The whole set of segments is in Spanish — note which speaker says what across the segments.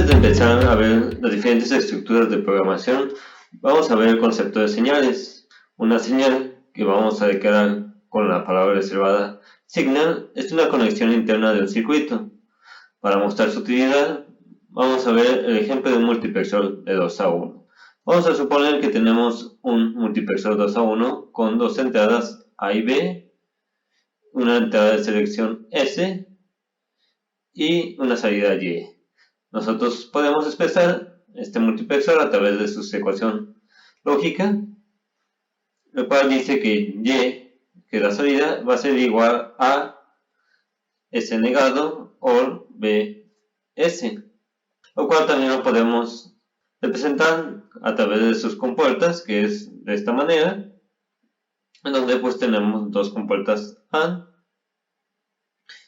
Speaker 1: Antes de empezar a ver las diferentes estructuras de programación, vamos a ver el concepto de señales. Una señal que vamos a declarar con la palabra reservada signal es una conexión interna de un circuito. Para mostrar su utilidad, vamos a ver el ejemplo de un multiplexor de 2 a 1. Vamos a suponer que tenemos un multiplexor 2 a 1 con dos entradas A y B, una entrada de selección S y una salida Y. Nosotros podemos expresar este multiplexor a través de su ecuación lógica, lo cual dice que Y, que es la salida, va a ser igual a S negado o BS, lo cual también lo podemos representar a través de sus compuertas, que es de esta manera, en donde pues tenemos dos compuertas AND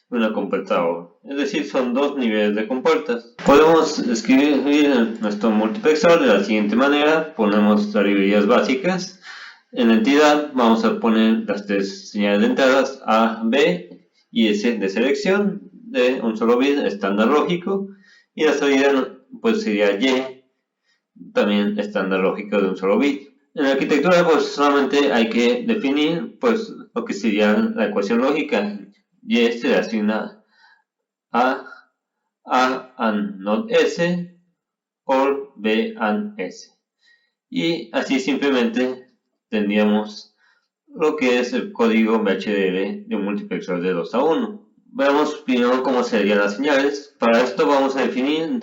Speaker 1: y una compuerta OR, es decir, son dos niveles de compuertas. Podemos escribir nuestro multiplexor de la siguiente manera: ponemos las librerías básicas. En la entidad vamos a poner las tres señales de entradas A, B y S de selección de un solo bit estándar lógico, y la salida pues sería Y, también estándar lógico de un solo bit. En la arquitectura pues solamente hay que definir pues lo que sería la ecuación lógica. Y se le asigna A and not S or B and S, y así simplemente tendríamos lo que es el código VHDL de un multiplexor de 2 a 1. Veamos primero cómo serían las señales. Para esto vamos a definir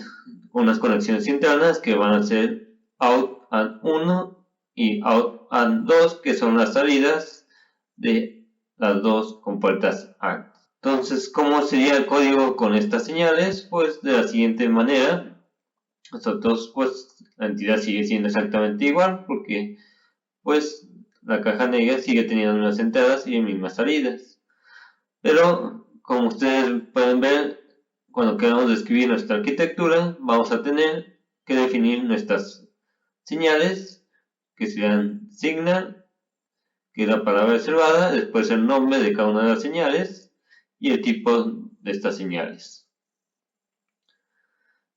Speaker 1: unas conexiones internas que van a ser out and 1 y out and 2, que son las salidas de las dos compuertas AND. Entonces, ¿cómo sería el código con estas señales? Pues de la siguiente manera. Nosotros, pues, la entidad sigue siendo exactamente igual, porque pues la caja negra sigue teniendo las mismas entradas y mismas salidas. Pero como ustedes pueden ver, cuando queramos describir nuestra arquitectura, vamos a tener que definir nuestras señales, que serían signal, que es la palabra reservada, después el nombre de cada una de las señales y el tipo de estas señales.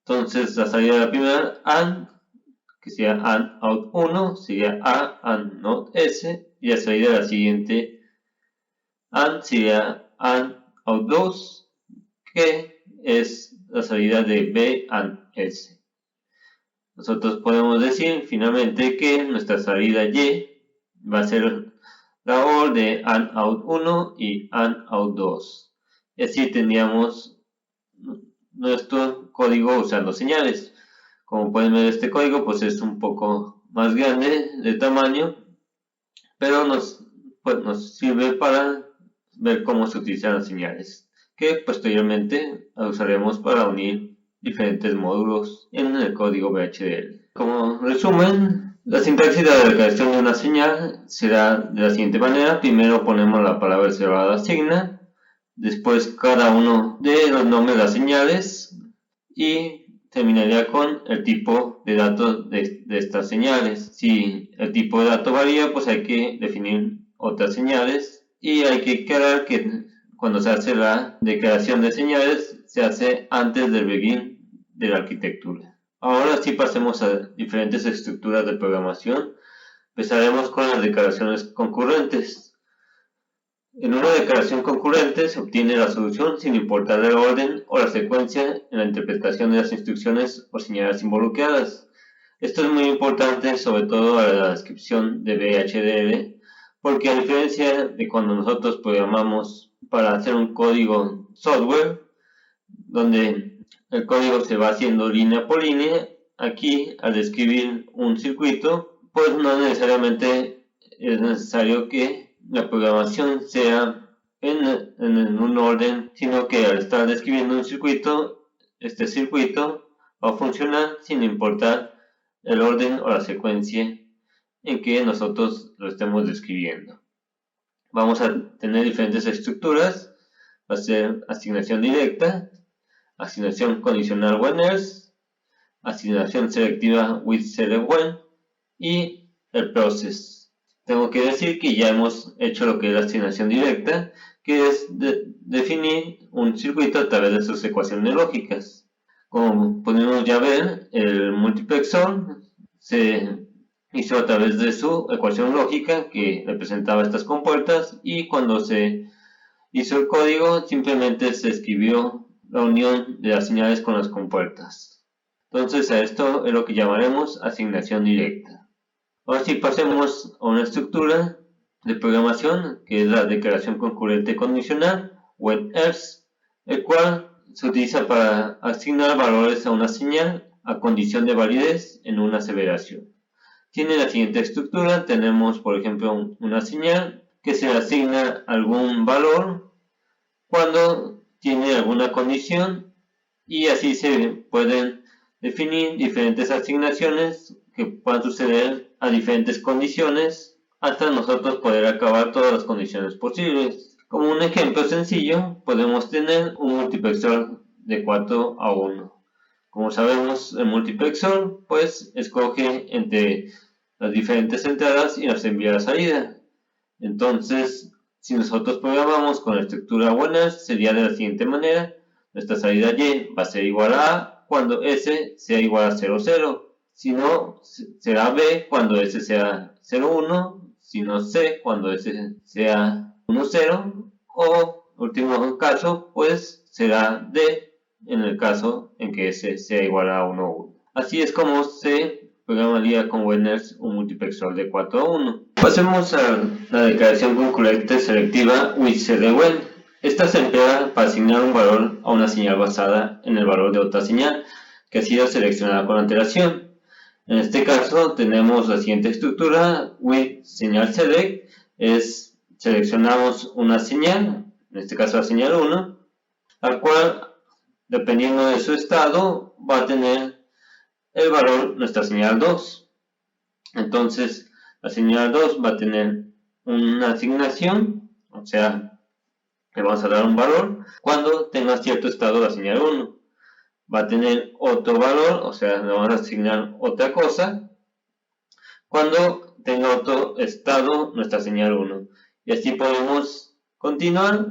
Speaker 1: Entonces, la salida de la primera AND, que sería AND out 1, sería A and not S, y la salida de la siguiente AND sería AND out 2, que es la salida de B and S. Nosotros podemos decir finalmente que nuestra salida Y va a ser la OR de AND out 1 y AND out 2. Y así tendríamos nuestro código usando señales. Como pueden ver, este código pues es un poco más grande de tamaño, pero nos sirve para ver cómo se utilizan las señales, que posteriormente usaremos para unir diferentes módulos en el código VHDL. Como resumen, la sintaxis de la declaración de una señal será de la siguiente manera: primero ponemos la palabra reservada signal, después cada uno de los nombres de las señales, y terminaría con el tipo de datos de estas señales. Si el tipo de dato varía, pues hay que definir otras señales, y hay que aclarar que cuando se hace la declaración de señales se hace antes del begin de la arquitectura. Ahora sí pasemos a diferentes estructuras de programación. Empezaremos con las declaraciones concurrentes. En una declaración concurrente se obtiene la solución sin importar el orden o la secuencia en la interpretación de las instrucciones o señales involucradas. Esto es muy importante, sobre todo a la descripción de VHDL, porque a diferencia de cuando nosotros programamos para hacer un código software, donde el código se va haciendo línea por línea, aquí al describir un circuito, pues no necesariamente es necesario que la programación sea en un orden, sino que al estar describiendo un circuito, este circuito va a funcionar sin importar el orden o la secuencia en que nosotros lo estemos describiendo. Vamos a tener diferentes estructuras. Va a ser asignación directa, asignación condicional when else, asignación selectiva with select when, y el process. Tengo que decir que ya hemos hecho lo que es la asignación directa, que es definir un circuito a través de sus ecuaciones lógicas. Como podemos ya ver, el multiplexor se hizo a través de su ecuación lógica que representaba estas compuertas, y cuando se hizo el código simplemente se escribió la unión de las señales con las compuertas. Entonces a esto es lo que llamaremos asignación directa. Ahora sí pasemos a una estructura de programación que es la declaración concurrente condicional, when-else, el cual se utiliza para asignar valores a una señal a condición de validez en una aseveración. Tiene la siguiente estructura: tenemos por ejemplo una señal que se le asigna algún valor cuando tiene alguna condición, y así se pueden definir diferentes asignaciones que puedan suceder a diferentes condiciones hasta nosotros poder acabar todas las condiciones posibles. Como un ejemplo sencillo, podemos tener un multiplexor de 4 a 1. Como sabemos, el multiplexor pues escoge entre las diferentes entradas y las envía a salida. Entonces, si nosotros programamos con la estructura when-else, sería de la siguiente manera: nuestra salida y va a ser igual a A cuando S sea igual a 0, 0. Si no, será B cuando S sea 0, 1. Si no, C cuando S sea 1, 0. O, último caso, pues será D en el caso en que S sea igual a 1, 1. Así es como se programaría con when-else un multiplexor de 4 a 1. Pasemos a la declaración concurrente selectiva with-when. Esta se emplea para asignar un valor a una señal basada en el valor de otra señal que ha sido seleccionada con antelación. En este caso tenemos la siguiente estructura: with señal select es seleccionamos una señal, en este caso la señal 1, al cual, dependiendo de su estado, va a tener el valor nuestra señal 2. Entonces la señal 2 va a tener una asignación, o sea, le vamos a dar un valor cuando tenga cierto estado la señal 1. Va a tener otro valor, o sea, le vamos a asignar otra cosa cuando tenga otro estado nuestra señal 1. Y así podemos continuar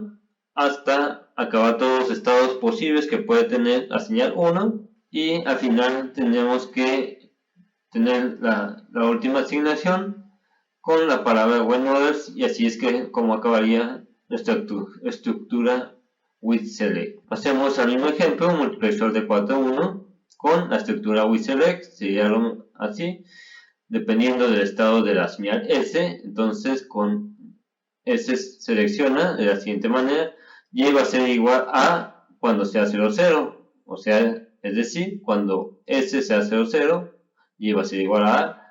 Speaker 1: hasta acabar todos los estados posibles que puede tener la señal 1, y al final tendremos que tener la última asignación con la palabra when-else, y así es que como acabaría nuestra estructura with-select. Pasemos al mismo ejemplo: un multiplexor de 4 a 1 con la estructura with-select sería así. Dependiendo del estado de la señal S, entonces con S selecciona de la siguiente manera: y va a ser igual a cuando sea 0, 0. O sea, es decir, cuando S sea 0, 0, y va a ser igual a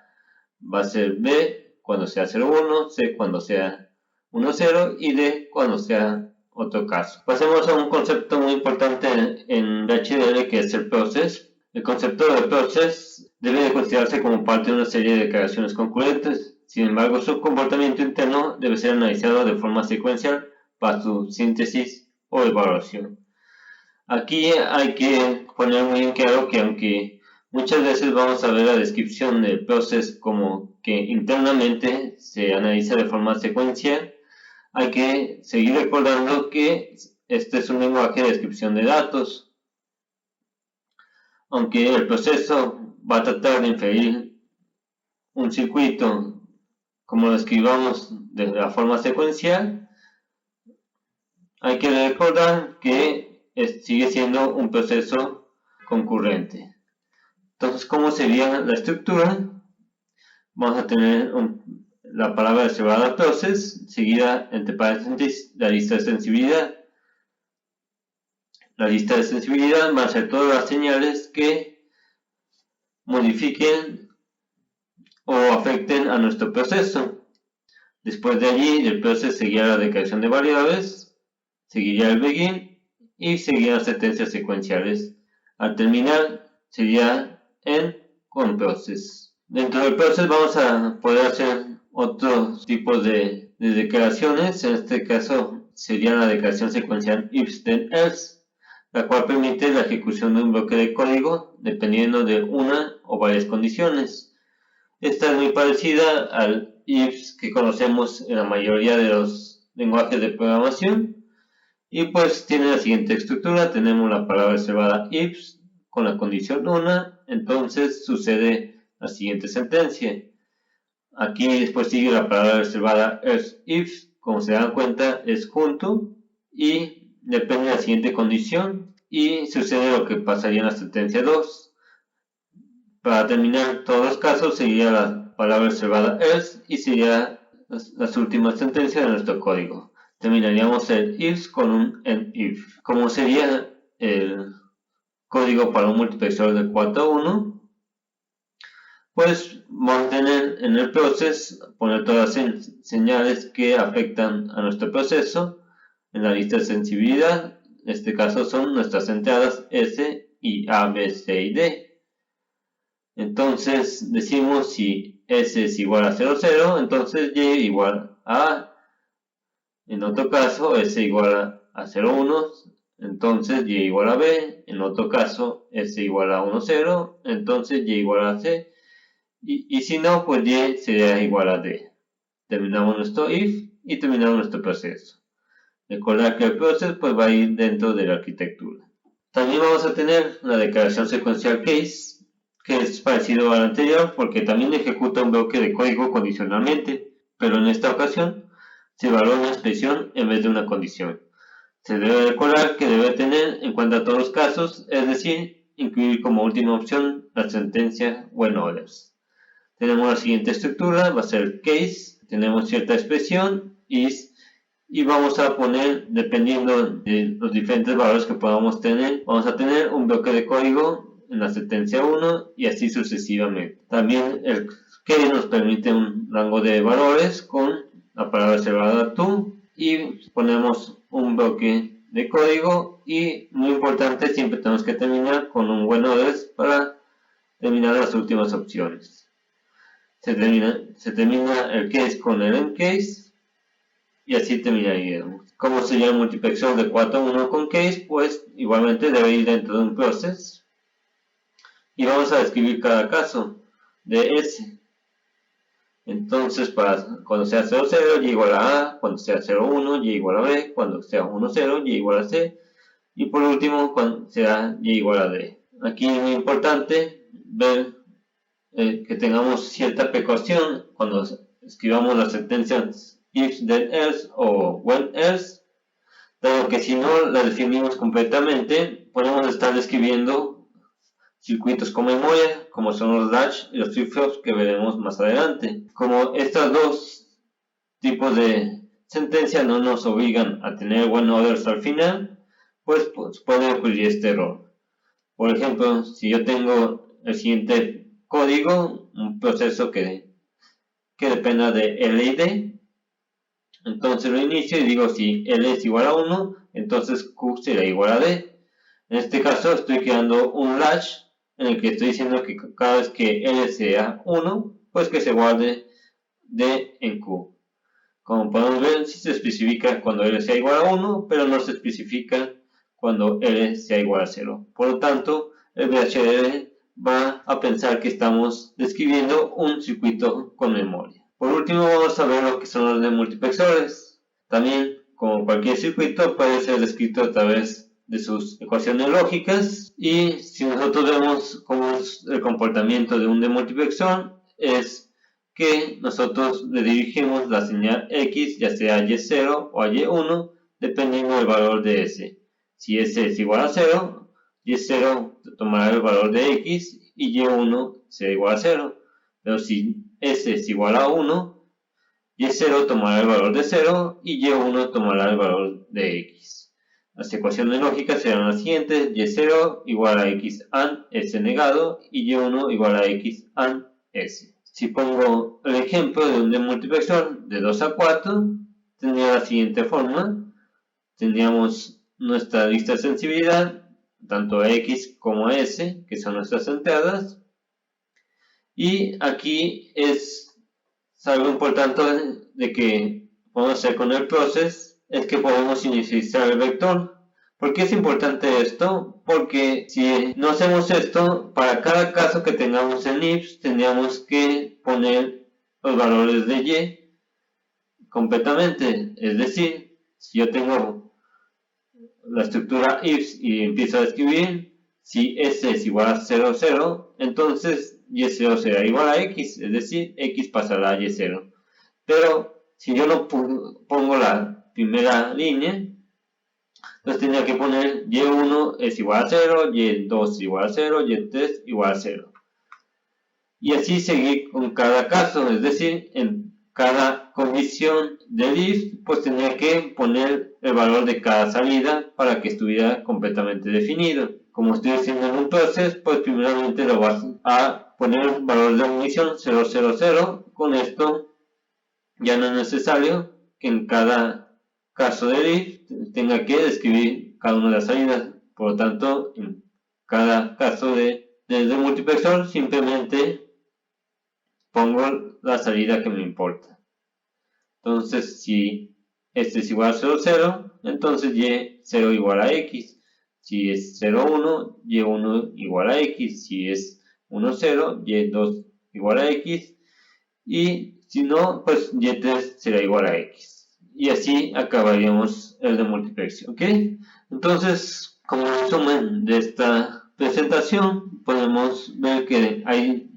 Speaker 1: va a ser B cuando sea 0, 1, C cuando sea 1, 0 y D cuando sea otro caso. Pasemos a un concepto muy importante en HDL, que es el process. El concepto de process debe de considerarse como parte de una serie de declaraciones concurrentes. Sin embargo, su comportamiento interno debe ser analizado de forma secuencial para su síntesis o evaluación. Aquí hay que poner muy en claro que aunque muchas veces vamos a ver la descripción del process como que internamente se analiza de forma secuencial, hay que seguir recordando que este es un lenguaje de descripción de datos. Aunque el proceso va a tratar de inferir un circuito como lo escribamos de la forma secuencial, hay que recordar que sigue siendo un proceso concurrente. Entonces, ¿cómo sería la estructura? Vamos a tener la palabra reservada process, seguida entre paréntesis la lista de sensibilidad. La lista de sensibilidad va a ser todas las señales que modifiquen o afecten a nuestro proceso. Después de allí, del proceso seguirá la declaración de variables, seguiría el begin y seguirían las sentencias secuenciales. Al terminar, sería end con process. Dentro del process vamos a poder hacer otros tipos de declaraciones. En este caso sería la declaración secuencial if then else, la cual permite la ejecución de un bloque de código dependiendo de una o varias condiciones. Esta es muy parecida al if que conocemos en la mayoría de los lenguajes de programación, y pues tiene la siguiente estructura: tenemos la palabra reservada if con la condición 1, entonces sucede la siguiente sentencia. Aquí después sigue la palabra reservada else if, como se dan cuenta es junto y depende de la siguiente condición y sucede lo que pasaría en la sentencia 2. Para terminar todos los casos sería la palabra reservada else y sería las últimas sentencias de nuestro código. Terminaríamos el if con un end if. Como sería el código para un multiplexador de 4 a 1, pues vamos a tener en el process, poner todas las señales que afectan a nuestro proceso en la lista de sensibilidad. En este caso son nuestras entradas S y A, B, C y D. Entonces decimos si S es igual a 0, 0, entonces Y igual a A. En otro caso S igual a 0, 1, entonces Y igual a B. En otro caso S igual a 1, 0, entonces Y igual a C. Y si no, pues Y sería igual a D. Terminamos nuestro if y terminamos nuestro proceso. Recordar que el proceso pues va a ir dentro de la arquitectura. También vamos a tener la declaración secuencial case, que es parecido al anterior porque también ejecuta un bloque de código condicionalmente, pero en esta ocasión se evalúa una expresión en vez de una condición. Se debe recordar que debe tener en cuenta todos los casos, es decir, incluir como última opción la sentencia when others. Tenemos la siguiente estructura, va a ser case, tenemos cierta expresión is, y vamos a poner, dependiendo de los diferentes valores que podamos tener, vamos a tener un bloque de código en la sentencia 1 y así sucesivamente. También el case nos permite un rango de valores con la palabra reservada to y ponemos un bloque de código y muy importante siempre tenemos que terminar con un when others para terminar las últimas opciones. Se termina el case con el end case y así terminaríamos. ¿Cómo sería el multiplexador de 4 a 1 con case? Pues igualmente debe ir dentro de un process y vamos a describir cada caso de S. Entonces cuando sea 0, 0 Y igual a A, cuando sea 0, 1 Y igual a B, cuando sea 1, 0 Y igual a C y por último cuando sea Y igual a D. Aquí es muy importante ver que tengamos cierta precaución cuando escribamos las sentencias if, then, else o when else, dado que si no las definimos completamente, podemos estar escribiendo circuitos con memoria, como son los latch y los flip-flops que veremos más adelante. Como estos dos tipos de sentencia no nos obligan a tener when others al final, pues puede ocurrir este error. Por ejemplo, si yo tengo el siguiente código, un proceso que dependa de L y D, entonces lo inicio y digo si L es igual a 1, entonces Q será igual a D. En este caso estoy creando un latch en el que estoy diciendo que cada vez que L sea 1, pues que se guarde D en Q. Como podemos ver, sí se especifica cuando L sea igual a 1, pero no se especifica cuando L sea igual a 0. Por lo tanto, el VHDL va a pensar que estamos describiendo un circuito con memoria. Por último, vamos a ver lo que son los demultiplexadores. También, como cualquier circuito, puede ser descrito a través de sus ecuaciones lógicas. Y si nosotros vemos cómo es el comportamiento de un demultiplexor, es que nosotros le dirigimos la señal X, ya sea a Y0 o a Y1, dependiendo del valor de S. Si S es igual a 0, Y0 tomará el valor de X y Y1 será igual a 0. Pero si S es igual a 1, Y0 tomará el valor de 0 y Y1 tomará el valor de X. Las ecuaciones lógicas serán las siguientes: Y0 igual a X and S negado y Y1 igual a X and S. Si pongo el ejemplo de un demultiplexor de 2 a 4, tendría la siguiente forma. Tendríamos nuestra lista de sensibilidad, tanto a X como a S, que son nuestras entradas. Y aquí es algo importante de que podemos hacer con el process, es que podemos inicializar el vector. ¿Por qué es importante esto? Porque si no hacemos esto, para cada caso que tengamos en if, tendríamos que poner los valores de y completamente. Es decir, si yo tengo la estructura if y empiezo a escribir, Si S es igual a 0, 0, entonces Y0 será igual a X, es decir, X pasará a Y0. Pero si yo no pongo la primera línea, entonces tendría que poner Y1 es igual a 0, Y2 es igual a 0, Y3 igual a 0. Y así seguir con cada caso, es decir, en cada condición del if, pues tenía que poner el valor de cada salida para que estuviera completamente definido. Como estoy haciendo en un proceso, pues primeramente lo vas a poner el valor de la condición 0, 0, 0. Con esto ya no es necesario que en cada caso del if tenga que describir cada una de las salidas. Por lo tanto, en cada caso del multiplexor simplemente pongo la salida que me importa. Entonces, si este es igual a 0, 0, entonces Y0 igual a X. Si es 0, 1, Y1 igual a X. Si es 1, 0, Y2 igual a X. Y si no, pues Y3 será igual a X. Y así acabaríamos el de multiplexio, ¿ok? Entonces, como resumen de esta presentación, podemos ver que hay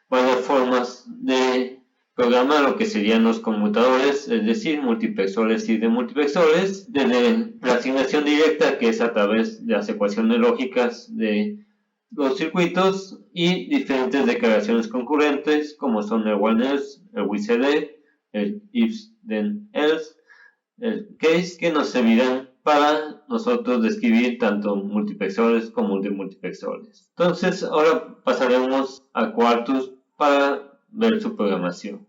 Speaker 1: varias formas de programar lo que serían los conmutadores, es decir, multiplexores y demultiplexores, desde la asignación directa, que es a través de las ecuaciones lógicas de los circuitos, y diferentes declaraciones concurrentes, como son el while else, el WCD, el if then else, el case, que nos servirán para nosotros describir tanto multiplexores como demultiplexores. Entonces, ahora pasaremos a Quartus para ver su programación.